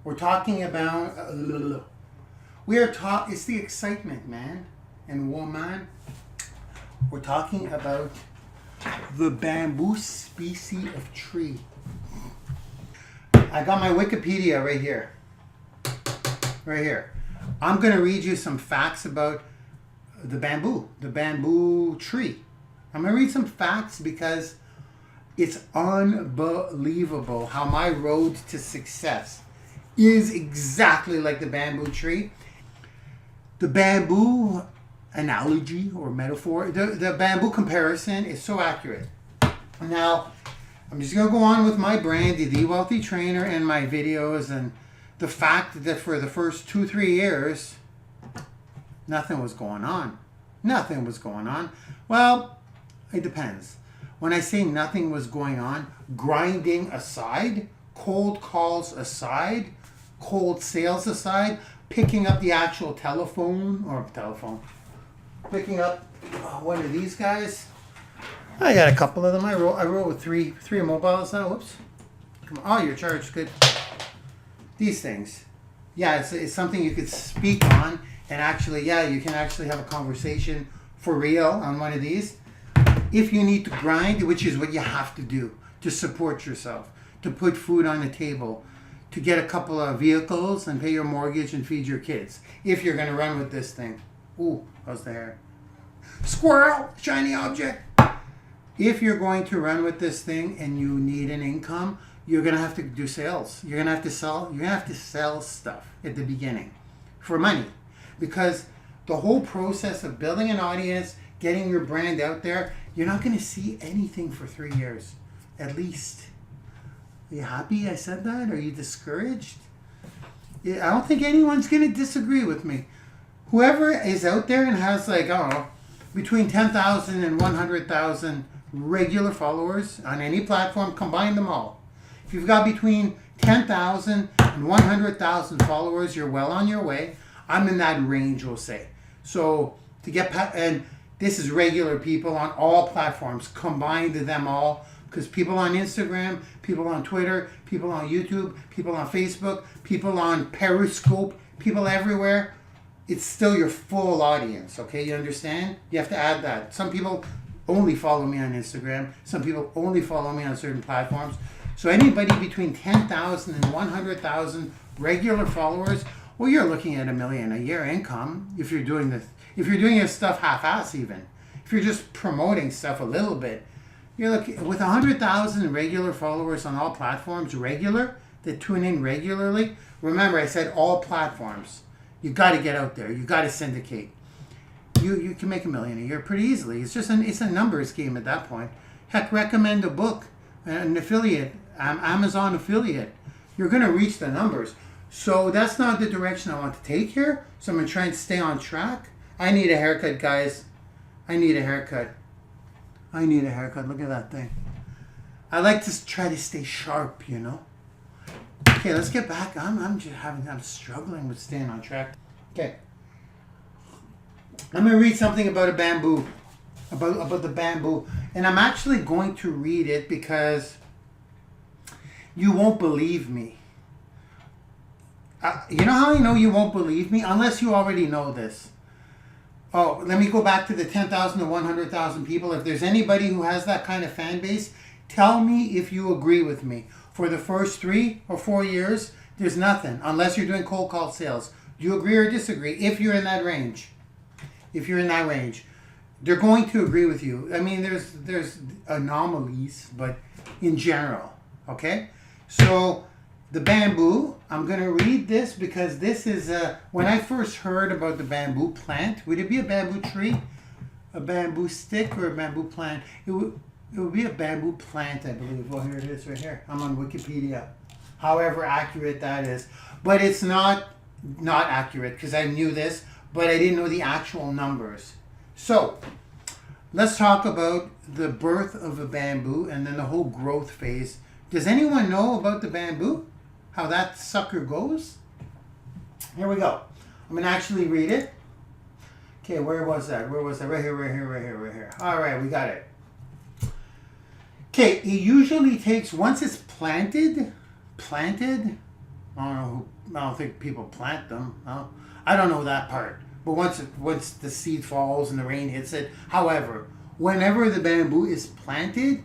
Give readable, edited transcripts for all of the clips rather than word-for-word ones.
We're talking about, it's the excitement, man and woman. We're talking about the bamboo species of tree. I got my Wikipedia right here. Right here. I'm going to read you some facts about the bamboo tree. I'm going to read some facts because it's unbelievable how my road to success is exactly like the bamboo tree. The bamboo analogy or metaphor, the bamboo comparison is so accurate. Now, I'm just going to go on with my brand, The Wealthy Trainer, and my videos, and the fact that for the first 2-3 years, nothing was going on. Nothing was going on. Well, it depends. When I say nothing was going on, grinding aside, cold calls aside, cold sales aside, picking up the actual picking up one of these guys. I got a couple of them. I roll with three mobiles now. Whoops. Come on. Oh, you're charged. Good. These things. Yeah, it's something you could speak on, and actually, yeah, you can actually have a conversation for real on one of these. If you need to grind, which is what you have to do to support yourself, to put food on the table, to get a couple of vehicles and pay your mortgage and feed your kids. If you're going to run with this thing. Ooh, how's the hair? Squirrel, shiny object. If you're going to run with this thing and you need an income, you're going to have to do sales. You're going to have to sell. You're going to have to sell stuff at the beginning for money, because the whole process of building an audience, getting your brand out there, you're not going to see anything for 3 years, at least. Are you happy I said that? Are you discouraged? I don't think anyone's going to disagree with me. Whoever is out there and has between 10,000 and 100,000 regular followers on any platform, combine them all. If you've got between 10,000 and 100,000 followers, you're well on your way. I'm in that range, we'll say. So to get and this is regular people on all platforms, combined them all, because people on Instagram, people on Twitter, people on YouTube, people on Facebook, people on Periscope, people everywhere, it's still your full audience, okay? You understand? You have to add that. Some people only follow me on Instagram. Some people only follow me on certain platforms. So anybody between 10,000 and 100,000 regular followers, well, you're looking at $1 million a year income if you're doing this. If you're doing your stuff half-ass even. If you're just promoting stuff a little bit, you're looking with 100,000 regular followers on all platforms, that tune in regularly. Remember, I said all platforms. You got to get out there. You got to syndicate. You can make $1 million a year pretty easily. It's a numbers game at that point. Heck, recommend a book, an affiliate, Amazon affiliate. You're going to reach the numbers. So that's not the direction I want to take here. So I'm going to try and stay on track. I need a haircut, guys. I need a haircut. Look at that thing. I like to try to stay sharp, you know. Okay, let's get back. I'm struggling with staying on track. Okay. I'm going to read something about a bamboo. About the bamboo. And I'm actually going to read it because you won't believe me. You know how I know you won't believe me? Unless you already know this. Oh, let me go back to the 10,000 to 100,000 people. If there's anybody who has that kind of fan base, tell me if you agree with me. For the first 3 or 4 years, there's nothing, unless you're doing cold call sales. Do you agree or disagree? If you're in that range. They're going to agree with you. I mean, there's anomalies, but in general, okay? So the bamboo, I'm going to read this because this is, when I first heard about the bamboo plant, would it be a bamboo tree, a bamboo stick, or a bamboo plant? It would be a bamboo plant, I believe. Well, here it is right here. I'm on Wikipedia. However accurate that is. But it's not accurate because I knew this, but I didn't know the actual numbers. So let's talk about the birth of a bamboo and then the whole growth phase. Does anyone know about the bamboo? How that sucker goes? Here we go. I'm going to actually read it. Okay, where was that? Right here. All right, we got it. Okay, it usually takes, once it's planted, I don't know don't think people plant them. No. I don't know that part. But once the seed falls and the rain hits it, however, whenever the bamboo is planted,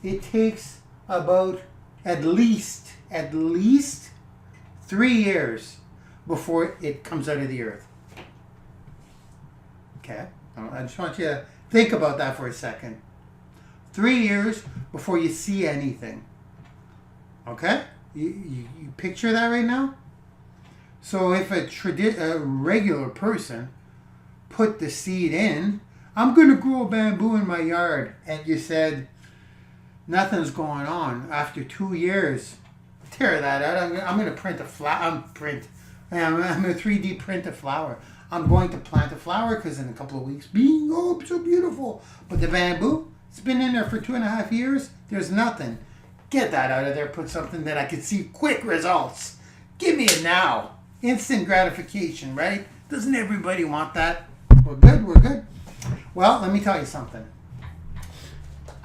it takes about at least 3 years before it comes out of the earth. Okay? I just want you to think about that for a second. 3 years before you see anything. Okay? You picture that right now? So if a regular person put the seed in, I'm going to grow a bamboo in my yard, and you said, nothing's going on. After 2 years, tear that out. I'm going to print a flower. I'm going to 3D print a flower. I'm going to plant a flower because in a couple of weeks, so beautiful. But the bamboo, it's been in there for 2.5 years. There's nothing. Get that out of there. Put something that I can see quick results. Give me it now. Instant gratification, right? Doesn't everybody want that? We're good. We're good. Well, let me tell you something.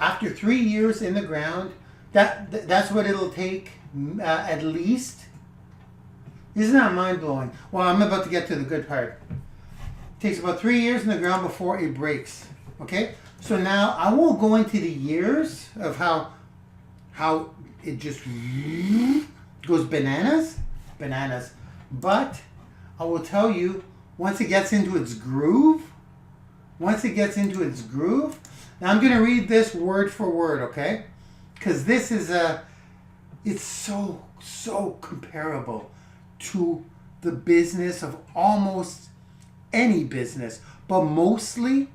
After 3 years in the ground, that's what it'll take at least. Isn't that mind-blowing? Well, I'm about to get to the good part. It takes about 3 years in the ground before it breaks. Okay? So now I won't go into the years of how it just goes bananas. But I will tell you, once it gets into its groove, now I'm going to read this word for word, okay? Because this is it's so comparable to the business of almost any business. But mostly,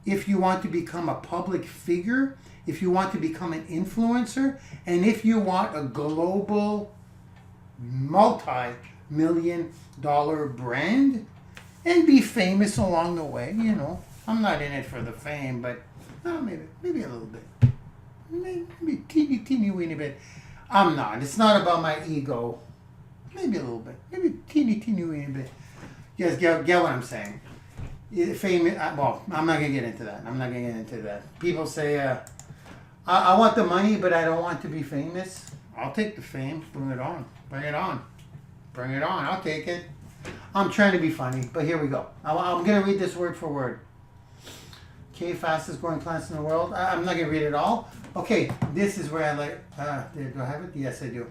if you want to become a public figure, if you want to become an influencer, and if you want a global multi-million-dollar brand and be famous along the way, you know. I'm not in it for the fame, but maybe a little bit. Maybe teeny weeny bit. I'm not. It's not about my ego. Maybe a little bit. Maybe teeny weeny bit. You guys get what I'm saying. Fame, well, I'm not going to get into that. People say, I want the money, but I don't want to be famous. I'll take the fame. Bring it on. I'll take it. I'm trying to be funny, but here we go. I'm going to read this word for word. Okay, fastest growing plants in the world. I'm not going to read it all. Okay, this is where I like... do I have it? Yes, I do.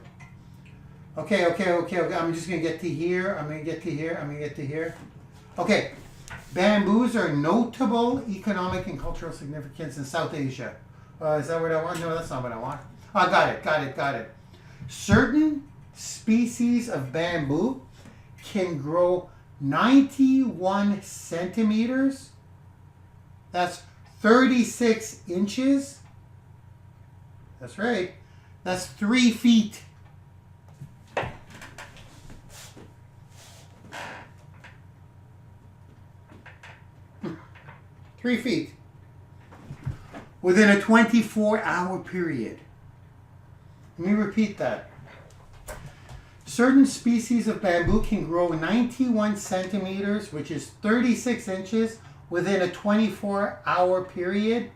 Okay. I'm just going to get to here. I'm going to get to here. Okay. Bamboos are notable economic and cultural significance in South Asia. Is that what I want? No, that's not what I want. Oh, got it. Certain species of bamboo can grow 91 centimeters. That's 36 inches. That's right. That's 3 feet. Three feet. Within a 24-hour period. Let me repeat that. Certain species of bamboo can grow 91 centimeters, which is 36 inches, within a 24-hour period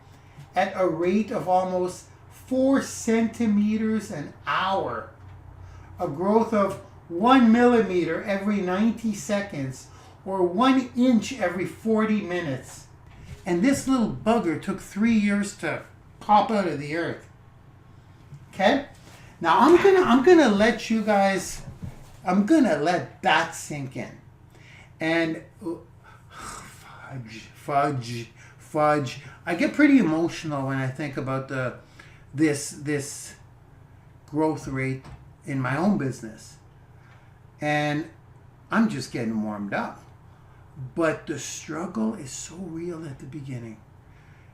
at a rate of almost 4 centimeters an hour. A growth of 1 millimeter every 90 seconds or 1 inch every 40 minutes. And this little bugger took 3 years to pop out of the earth. Okay? Now I'm gonna let you guys, I'm gonna let that sink in. And fudge. I get pretty emotional when I think about this growth rate in my own business. And I'm just getting warmed up. But the struggle is so real at the beginning.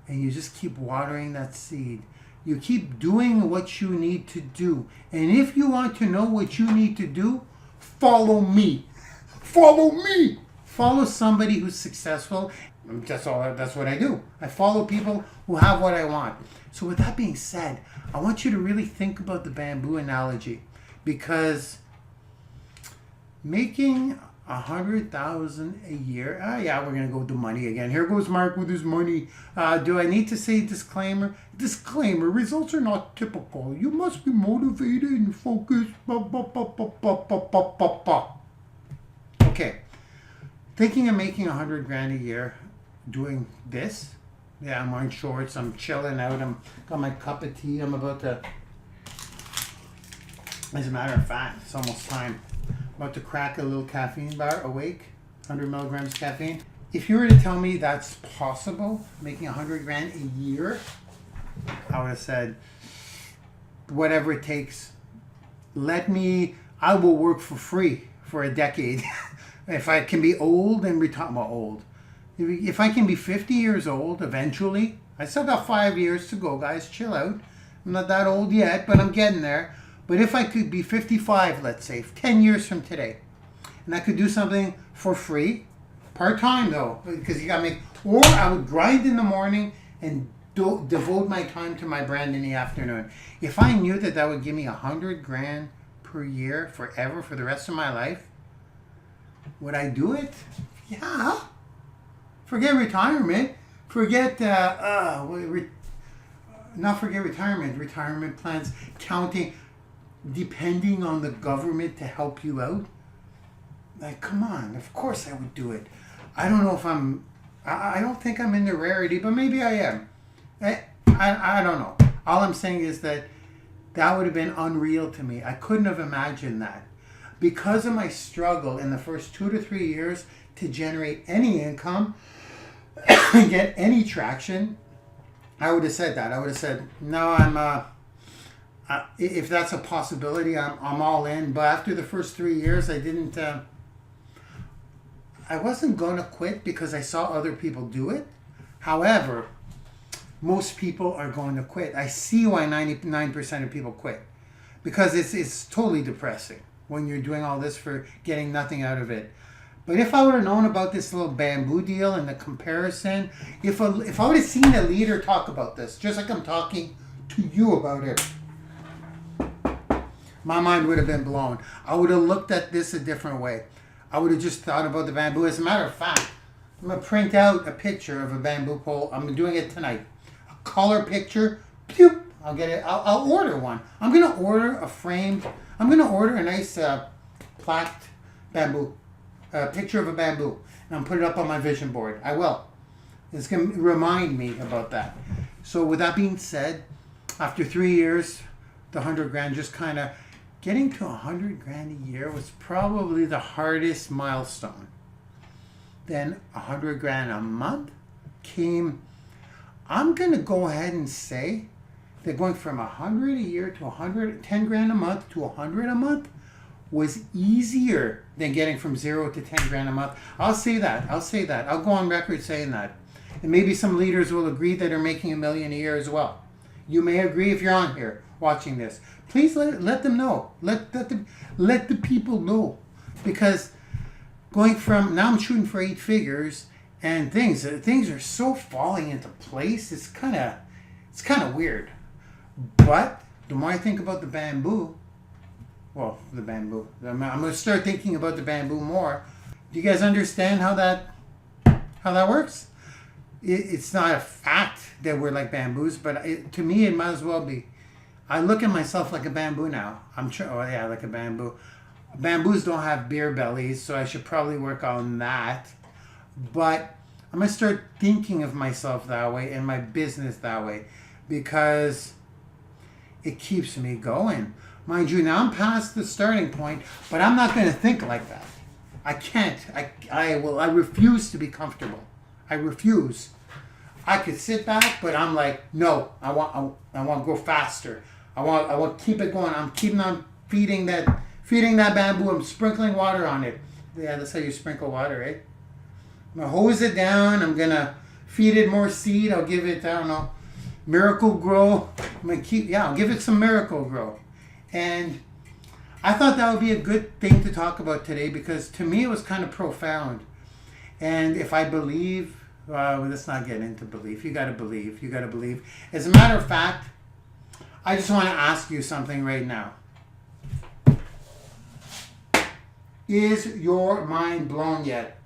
And you just keep watering that seed. You keep doing what you need to do. And if you want to know what you need to do, follow me. Follow somebody who's successful. That's what I do. I follow people who have what I want. So with that being said, I want you to really think about the bamboo analogy. Because making 100,000 a year. Yeah, we're gonna go with the money again. Here goes Mark with his money. Do I need to say disclaimer? Disclaimer: results are not typical. You must be motivated and focused. Okay. Thinking of making 100 grand a year doing this. Yeah, I'm wearing shorts. I'm chilling out. I'm got my cup of tea. I'm about to, as a matter of fact, it's almost time. I'm about to crack a little caffeine bar, awake, 100 milligrams caffeine. If you were to tell me that's possible, making 100 grand a year, I would have said, whatever it takes, I will work for free for a decade. If I can be old and retire, well, old. If I can be 50 years old eventually, I still got 5 years to go, guys. Chill out. I'm not that old yet, but I'm getting there. But if I could be 55, let's say, 10 years from today, and I could do something for free, part-time though, because you gotta make, or I would grind in the morning and devote my time to my brand in the afternoon. If I knew that that would give me 100 grand per year forever for the rest of my life, would I do it? Yeah. Forget retirement. Forget, not forget retirement plans, counting, depending on the government to help you out. Like, come on, of course I would do it. I don't know if I don't think I'm into rarity, but maybe I am. I don't know. All I'm saying is that would have been unreal to me. I couldn't have imagined that. Because of my struggle in the first 2 to 3 years to generate any income and get any traction, I would have said that. I would have said, no, if that's a possibility, I'm all in. But after the first 3 years, I wasn't going to quit because I saw other people do it. However, most people are going to quit. I see why 99% of people quit. Because it's totally depressing when you're doing all this for getting nothing out of it. But if I would have known about this little bamboo deal and the comparison, if I would have seen a leader talk about this, just like I'm talking to you about it, my mind would have been blown. I would have looked at this a different way. I would have just thought about the bamboo. As a matter of fact, I'm going to print out a picture of a bamboo pole. I'm doing it tonight. A color picture. Pew! I'll get it. I'll order one. I'm going to order a framed. I'm going to order a nice plaqued bamboo. Picture of a bamboo. And I'll put it up on my vision board. I will. It's going to remind me about that. So with that being said, after 3 years, the 100 grand just kind of, getting to 100 grand a year was probably the hardest milestone. Then 100 grand a month came. I'm going to go ahead and say that going from 100 a year to 110 grand a month to 100 a month was easier than getting from 0 to 10 grand a month. I'll say that. I'll go on record saying that. And maybe some leaders will agree that are making $1 million a year as well. You may agree if you're on here watching this. Please let them know. Let the people know. Because going from, now I'm shooting for 8 figures and things are so falling into place. It's kind of weird. But the more I think about the bamboo, I'm going to start thinking about the bamboo more. Do you guys understand how that works? It's not a fact that we're like bamboos, but to me it might as well be. I look at myself like a bamboo now. Like a bamboo. Bamboos don't have beer bellies, so I should probably work on that. But I'm going to start thinking of myself that way and my business that way because it keeps me going. Mind you, now I'm past the starting point, but I'm not going to think like that. I can't. I refuse to be comfortable. I refuse. I could sit back, but I'm like, no, I want to go faster. I want to keep it going. I'm keeping on feeding that bamboo. I'm sprinkling water on it. Yeah, that's how you sprinkle water, right? I'm going to hose it down. I'm going to feed it more seed. I'll give it, Miracle Grow. I'll give it some Miracle Grow. And I thought that would be a good thing to talk about today because to me it was kind of profound. And if I believe, let's not get into belief. You got to believe. As a matter of fact, I just want to ask you something right now. Is your mind blown yet?